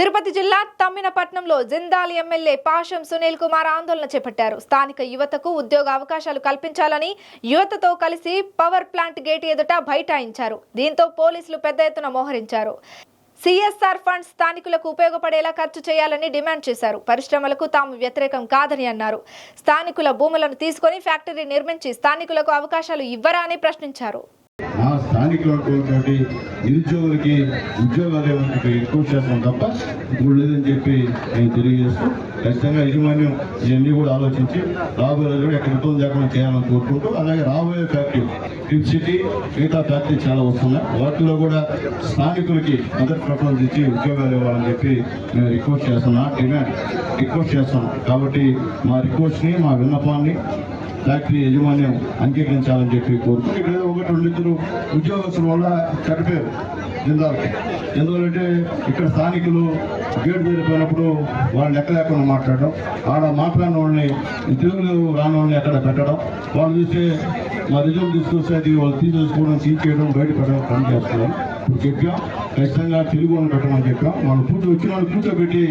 తిరుపతి జిల్లా తమ్మినపట్నంలో జిందాల్ ఎమ్మెల్యే పాషం సునీల్ కుమార్ ఆందోళన చేపట్టారు. స్థానిక యువతకు ఉద్యోగ అవకాశాలు కల్పించాలని యువతతో కలిసి పవర్ ప్లాంట్ గేట్ ఎదుట బైఠాయించారు. దీంతో పోలీసులు పెద్ద ఎత్తున మోహరించారు. సిఎస్ఆర్ ఫండ్ స్థానికులకు ఉపయోగపడేలా ఖర్చు చేయాలని డిమాండ్ చేశారు. పరిశ్రమలకు తాము వ్యతిరేకం కాదని అన్నారు. స్థానికుల భూములను తీసుకొని ఫ్యాక్టరీ నిర్మించి స్థానికులకు అవకాశాలు ఇవ్వరా అని ప్రశ్నించారు. మా స్థానికులు నిరుద్యోగులకి ఉద్యోగాలు ఎక్కువ చేస్తాం తప్ప ఇప్పుడు లేదని చెప్పి నేను తెలియజేస్తూ ఖచ్చితంగా యాజమాన్యం ఇవన్నీ కూడా ఆలోచించి రాబోయే రోజులు ఎక్కడ ఇబ్బంది లేకుండా చేయాలని కోరుకుంటూ, అలాగే రాబోయే ఫ్యాక్టరీ టిప్ సిటీ మిగతా ఫ్యాక్టరీ చాలా వస్తున్నాయి. వాటిలో కూడా స్థానికులకి మొదటి ప్రిఫరెన్స్ ఇచ్చి ఉద్యోగాలు ఇవ్వాలని చెప్పి మేము రిక్వెస్ట్ చేస్తున్నాం, రిక్వెస్ట్ చేస్తున్నాం. కాబట్టి మా రిక్వెస్ట్ని, మా విన్నపాన్ని ఫ్యాక్టరీ యాజమాన్యం అంగీకరించాలని చెప్పి కోరుతూ, ఇక్కడ ఒకటి రెండిద్దరు ఉద్యోగస్తుల వల్ల చనిపోయారు జిందాల్కి. ఎందుకంటే ఇక్కడ స్థానికులు గేట్ జరిపోయినప్పుడు వాళ్ళు లెక్క లేకుండా మాట్లాడడం, ఆడ మాట్లాడిన వాళ్ళని తెలుగులో రాని వాళ్ళని ఎక్కడ పెట్టడం, వాళ్ళు చూస్తే మా రిజల్ట్ తీసుకొస్తే అది వాళ్ళు తీసేసుకోవడం, తీసేయడం, బయటపడడం పని చేస్తున్నారు. ఇప్పుడు చెప్పాం ఖచ్చితంగా తెలుగు వాళ్ళని పెట్టమని చెప్పాం. వాళ్ళు వచ్చిన వాళ్ళు కూర్చోబెట్టి